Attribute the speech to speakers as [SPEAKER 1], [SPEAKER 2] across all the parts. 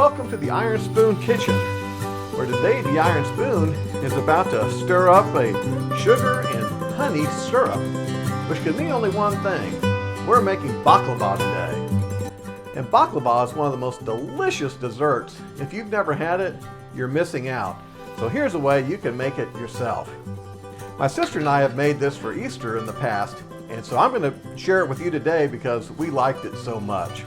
[SPEAKER 1] welcome to the Iron Spoon Kitchen, where today the Iron Spoon is about to stir up a sugar and honey syrup, which can mean only one thing. We're making baklava today. And baklava is one of the most delicious desserts. If you've never had it, you're missing out. So here's a way you can make it yourself. My sister and I have made this for Easter in the past, and so I'm going to share it with you today because we liked it so much.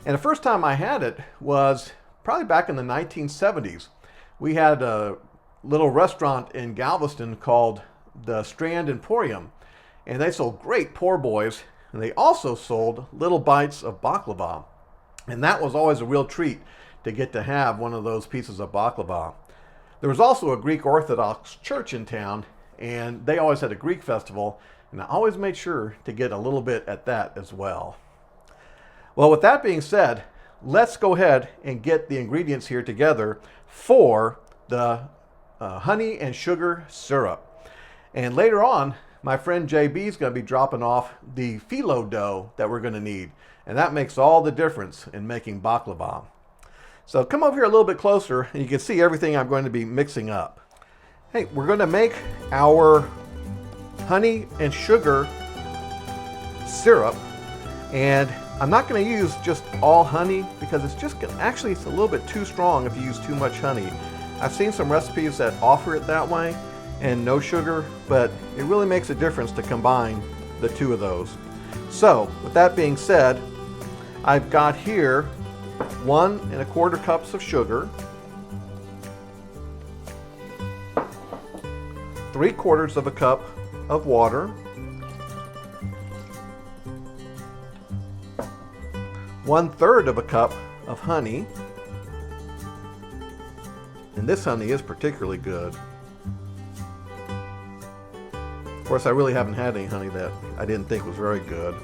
[SPEAKER 1] And the first time I had it was probably back in the 1970s. We had a little restaurant in Galveston called the Strand Emporium, and they sold great po' boys, and they also sold little bites of baklava. And that was always a real treat to get to have one of those pieces of baklava. There was also a Greek Orthodox church in town, and they always had a Greek festival, and I always made sure to get a little bit at that as well. Well, with that being said, let's go ahead and get the ingredients here together for the honey and sugar syrup. And later on, my friend JB is going to be dropping off the filo dough that we're going to need. And that makes all the difference in making baklava. So come over here a little bit closer and you can see everything I'm going to be mixing up. Hey, we're going to make our honey and sugar syrup, and I'm not going to use just all honey because it's just actually it's a little bit too strong if you use too much honey. I've seen some recipes that offer it that way and no sugar, but it really makes a difference to combine the two of those. So with that being said, I've got here 1 1/4 cups of sugar, 3/4 cup of water, 1/3 cup of honey, and this honey is particularly good. Of course, I really haven't had any honey that I didn't think was very good.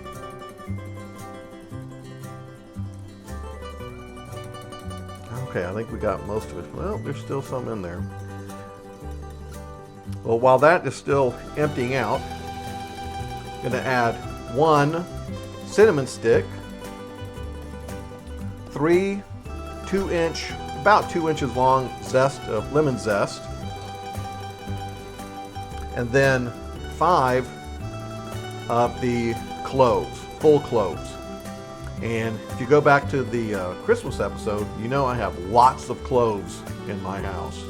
[SPEAKER 1] Okay, I think we got most of it. Well, there's still some in there. Well, while that is still emptying out, I'm going to add 1 cinnamon stick, 3 about 2 inches long zest of lemon zest, and then 5 of the cloves, full cloves. And if you go back to the Christmas episode, you know I have lots of cloves in my house.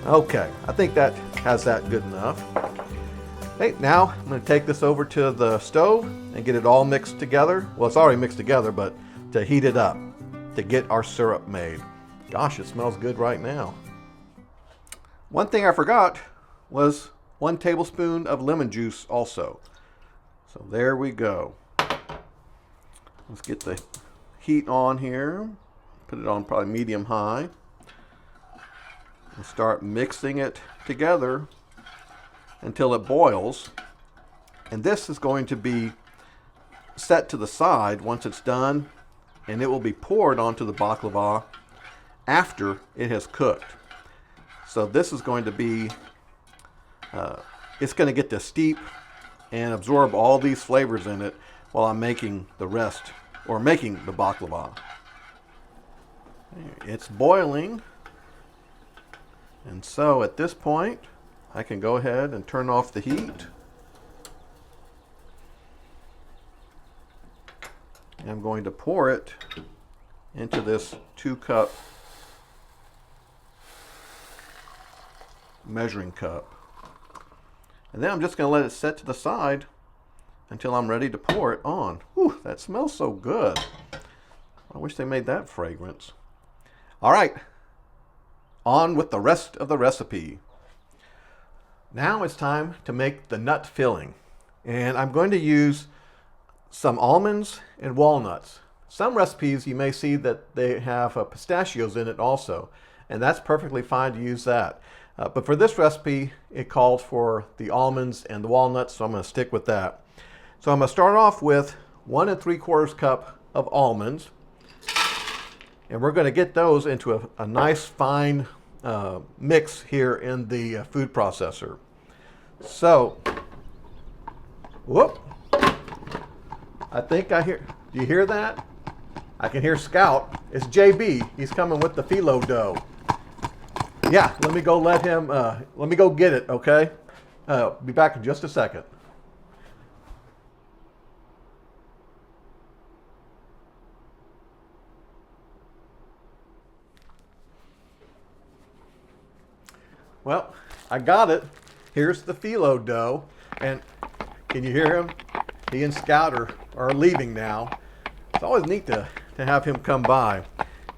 [SPEAKER 1] Okay, I think that has that good enough. Hey, now I'm going to take this over to the stove and get it all mixed together. Well, it's already mixed together, but to heat it up to get our syrup made. Gosh, it smells good right now. One thing I forgot was 1 tablespoon of lemon juice also. So there we go. Let's get the heat on here. Put it on probably medium high. And start mixing it together until it boils. And this is going to be set to the side once it's done, and it will be poured onto the baklava after it has cooked. So this is going to be, it's going to get to steep and absorb all these flavors in it while I'm making the rest, or making the baklava. It's boiling. And so at this point, I can go ahead and turn off the heat. And I'm going to pour it into this 2-cup measuring cup. And then I'm just going to let it set to the side until I'm ready to pour it on. Whew, that smells so good. I wish they made that fragrance. All right. On with the rest of the recipe. Now it's time to make the nut filling. And I'm going to use some almonds and walnuts. Some recipes you may see that they have pistachios in it also, and that's perfectly fine to use that. But for this recipe, it calls for the almonds and the walnuts, so I'm going to stick with that. So I'm going to start off with 1 3/4 cup of almonds, and we're going to get those into a nice fine mix here in the food processor. So, whoop, I think I hear, do you hear that? I can hear Scout. it's JB. He's coming with the phyllo dough. Yeah, let me go let me go get it, okay? Be back in just a second. Well, I got it. Here's the phyllo dough. And can you hear him? He and Scout are leaving now. It's always neat to have him come by.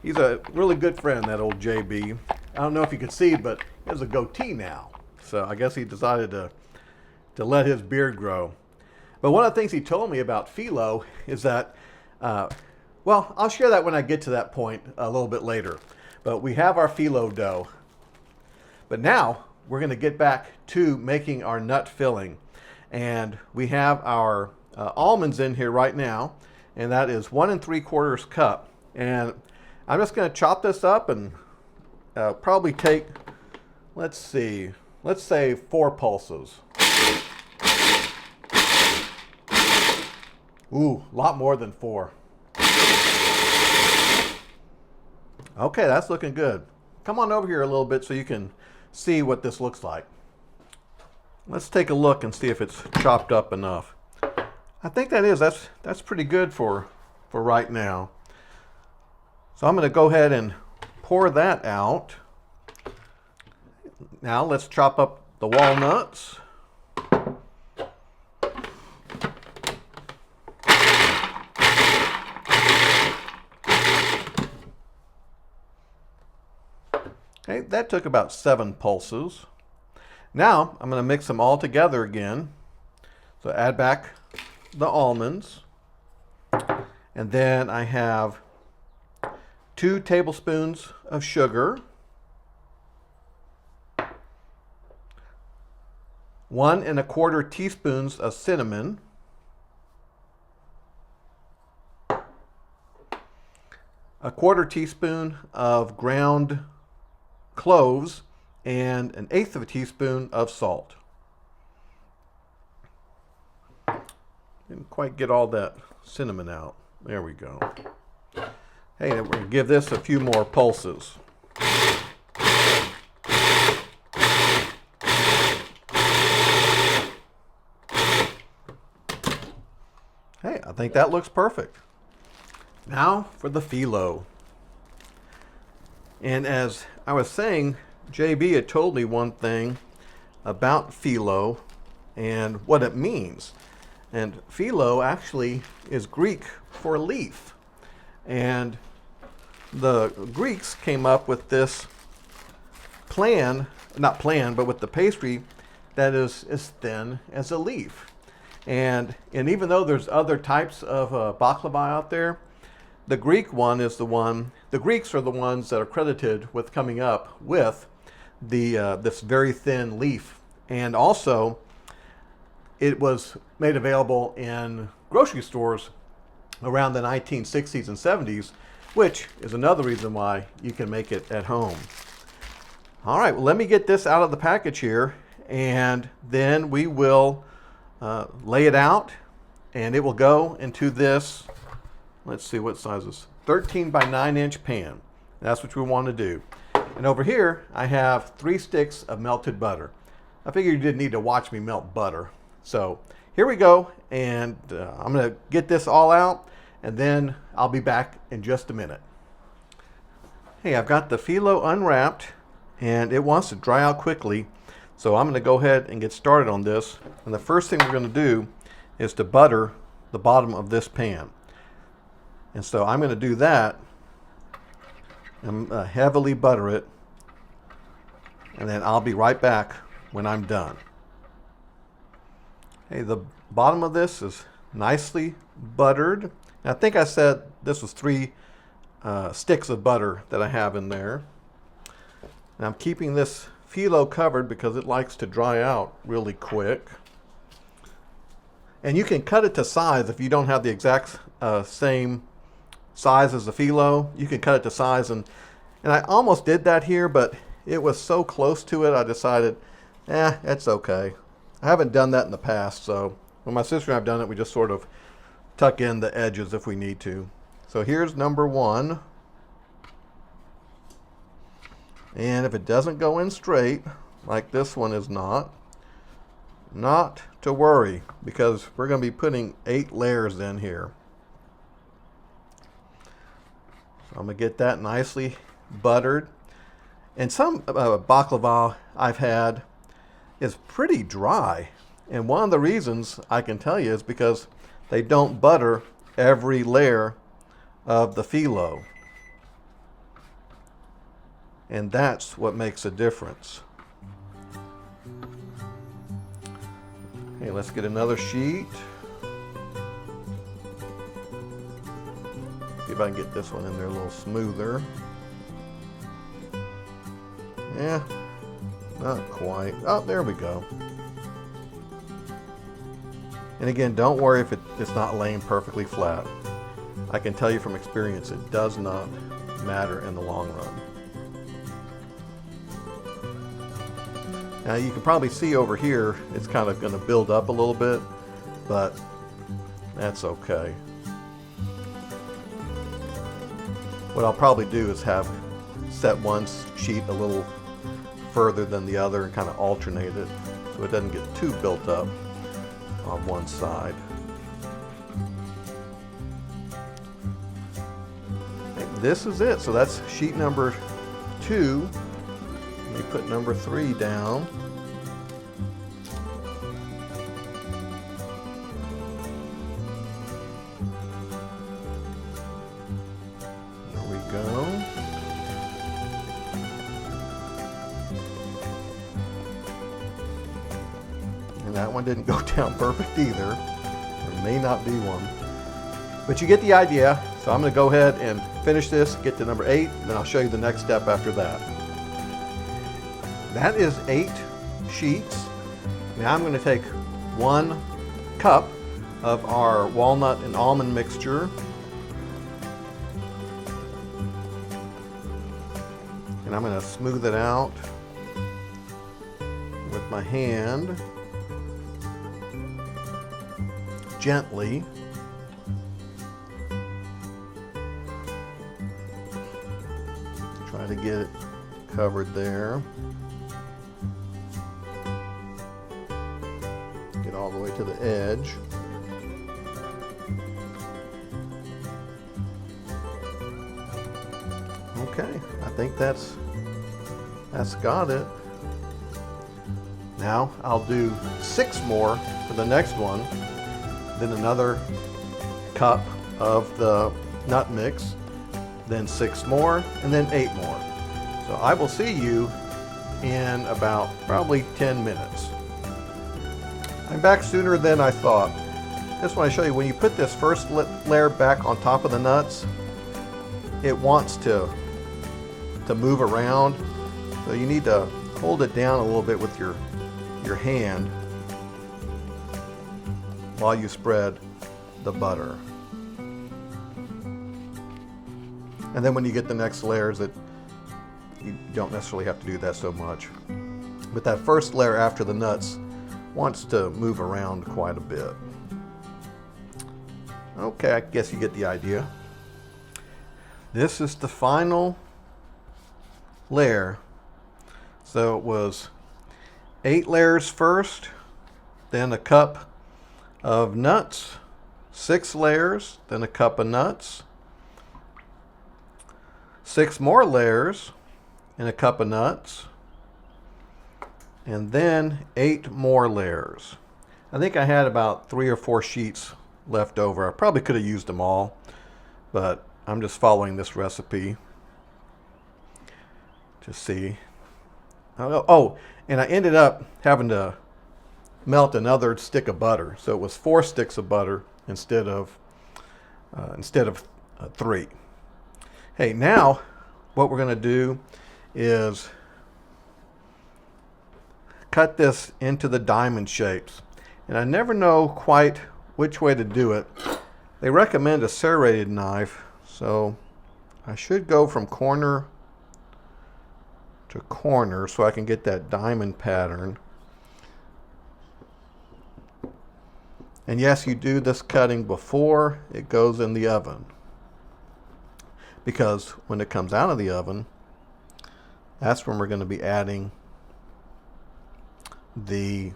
[SPEAKER 1] He's a really good friend, that old JB. I don't know if you can see, but he has a goatee now. So I guess he decided to let his beard grow. But one of the things he told me about phyllo is that, well, I'll share that when I get to that point a little bit later. But we have our phyllo dough. But now we're going to get back to making our nut filling. And we have our almonds in here right now. And that is 1 3/4 cup. And I'm just going to chop this up and probably take, let's say 4 pulses. Ooh, a lot more than 4. Okay, that's looking good. Come on over here a little bit so you can see what this looks like. Let's take a look and see if it's chopped up enough. I think that is. That's pretty good for right now. So I'm going to go ahead and pour that out. Now let's chop up the walnuts. Okay, that took about 7 pulses. Now I'm going to mix them all together again. So add back the almonds. And then I have 2 tablespoons of sugar, 1 1/4 teaspoons of cinnamon, 1/4 teaspoon of ground cloves, and 1/8 teaspoon of salt. Didn't quite get all that cinnamon out. There we go. Hey, we're going to give this a few more pulses. Hey, I think that looks perfect. Now for the phyllo. And as I was saying, JB had told me one thing about phyllo and what it means. And phyllo actually is Greek for leaf. And the Greeks came up with this plan, not plan, but with the pastry that is as thin as a leaf. And even though there's other types of baklava out there, the Greek one is the one, the Greeks are the ones that are credited with coming up with this very thin leaf. And also, it was made available in grocery stores around the 1960s and 70s, which is another reason why you can make it at home. All right, well, let me get this out of the package here, and then we will lay it out, and it will go into this, let's see what size is, 13 by 9 inch pan. That's what we want to do. And over here, I have 3 sticks of melted butter. I figured you didn't need to watch me melt butter. So here we go, and I'm going to get this all out, and then I'll be back in just a minute. Hey, I've got the phyllo unwrapped, and it wants to dry out quickly. So I'm going to go ahead and get started on this. And the first thing we're going to do is to butter the bottom of this pan. And so I'm going to do that and heavily butter it. And then I'll be right back when I'm done. Hey, the bottom of this is nicely buttered. And I think I said this was 3 sticks of butter that I have in there. And I'm keeping this phyllo covered because it likes to dry out really quick. And you can cut it to size if you don't have the exact same size as the phyllo. You can cut it to size, and I almost did that here, but it was so close to it I decided, it's okay. I haven't done that in the past, so when my sister and I have done it, we just sort of tuck in the edges if we need to. So here's number 1. And if it doesn't go in straight, like this one is not to worry, because we're going to be putting 8 layers in here. So I'm going to get that nicely buttered. And some baklava I've had is pretty dry. And one of the reasons I can tell you is because they don't butter every layer of the filo. And that's what makes a difference. Okay, let's get another sheet. See if I can get this one in there a little smoother. Yeah, not quite. Oh, there we go. And again, don't worry if it's not laying perfectly flat. I can tell you from experience, it does not matter in the long run. Now you can probably see over here, it's kind of going to build up a little bit, but that's okay. What I'll probably do is set one sheet a little further than the other and kind of alternate it so it doesn't get too built up on one side. And this is it. So that's sheet number 2. Let me put number 3 down. There we go. And that one didn't go down perfect either. There may not be one. But you get the idea. So I'm going to go ahead and finish this, get to number 8, then I'll show you the next step after that. That is 8 sheets. Now I'm going to take 1 cup of our walnut and almond mixture. And I'm going to smooth it out with my hand. Gently. Try to get it covered there. Get all the way to the edge. Okay, I think that's got it. Now I'll do 6 more for the next one. Then another cup of the nut mix, then 6 more, and then 8 more. So I will see you in about probably 10 minutes. I'm back sooner than I thought. Just want to show you, when you put this first layer back on top of the nuts, it wants to move around. So you need to hold it down a little bit with your hand while you spread the butter. And then when you get the next layers, you don't necessarily have to do that so much. But that first layer after the nuts wants to move around quite a bit. Okay, I guess you get the idea. This is the final layer. So it was 8 layers first, then a cup of nuts, 6 layers, then a cup of nuts, 6 more layers, and a cup of nuts, and then 8 more layers. I think I had about 3 or 4 sheets left over. I probably could have used them all, but I'm just following this recipe to see. Oh, and I ended up having to melt another stick of butter, so it was 4 sticks of butter instead of 3. Hey, now what we're going to do is cut this into the diamond shapes, and I never know quite which way to do it. They recommend a serrated knife, so I should go from corner to corner so I can get that diamond pattern. And yes, you do this cutting before it goes in the oven, because when it comes out of the oven, That's when we're going to be adding the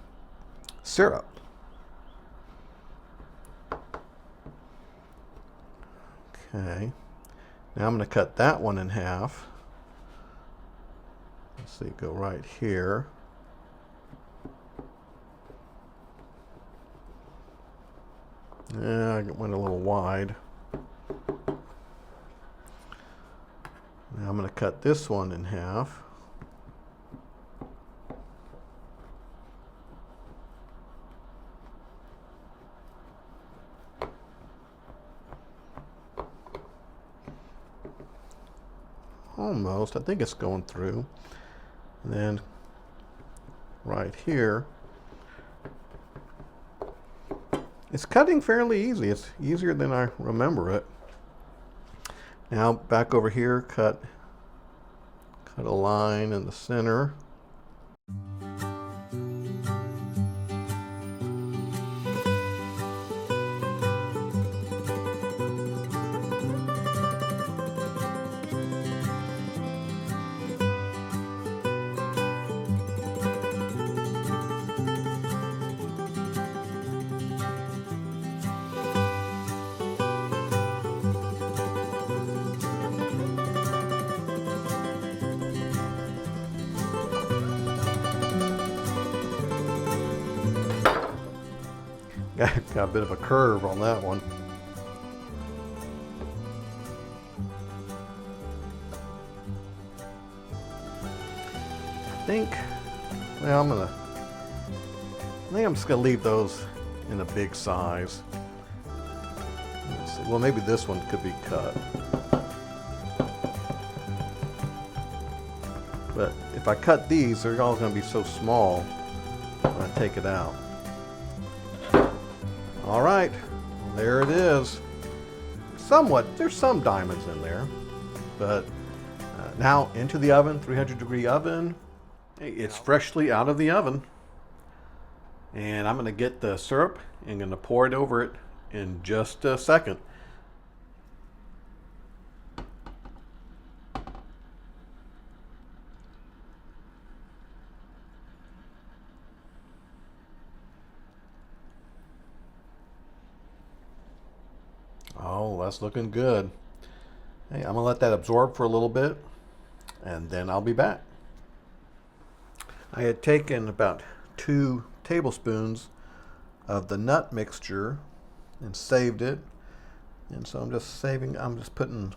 [SPEAKER 1] syrup. Okay, now I'm going to cut that one in half. Let's see, go right here. Yeah, I went a little wide. Now I'm going to cut this one in half. Almost, I think it's going through. And then right here, it's cutting fairly easy. It's easier than I remember it. Now back over here, cut a line in the center. Got a bit of a curve on that one. I think I'm just gonna leave those in a big size. Let's see. Well, maybe this one could be cut. But if I cut these, they're all gonna be so small when I take it out. All right, there it is. There's some diamonds in there, but now into the oven, 300-degree oven. It's freshly out of the oven. And I'm gonna get the syrup and gonna pour it over it in just a second. Oh, that's looking good. Hey, I'm gonna let that absorb for a little bit and then I'll be back. I had taken about 2 tablespoons of the nut mixture and saved it. And so I'm just putting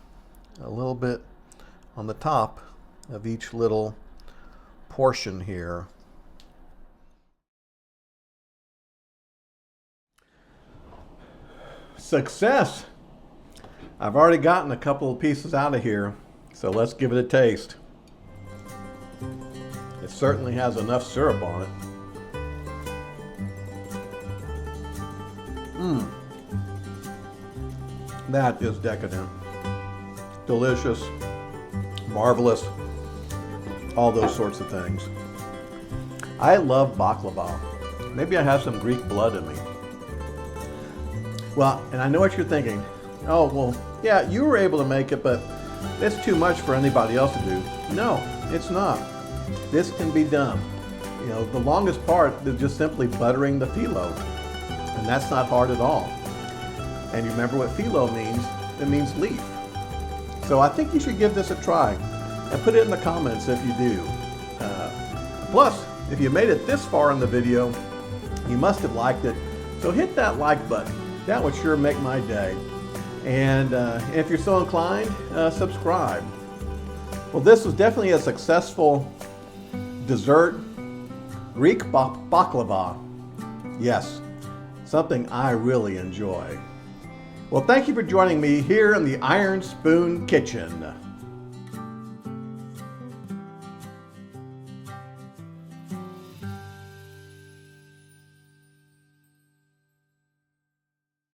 [SPEAKER 1] a little bit on the top of each little portion here. Success! I've already gotten a couple of pieces out of here, so let's give it a taste. It certainly has enough syrup on it. That is decadent. Delicious, marvelous, all those sorts of things. I love baklava. Maybe I have some Greek blood in me. Well, and I know what you're thinking. Oh, well, yeah, you were able to make it, but it's too much for anybody else to do. No, it's not. This can be done. You know, the longest part is just simply buttering the filo. And that's not hard at all. And you remember what filo means? It means leaf. So I think you should give this a try. And put it in the comments if you do. Plus, if you made it this far in the video, you must have liked it. So hit that like button. That would sure make my day. And if you're so inclined, subscribe. Well, this was definitely a successful dessert, Greek baklava. Yes, something I really enjoy. Well, thank you for joining me here in the Iron Spoon Kitchen.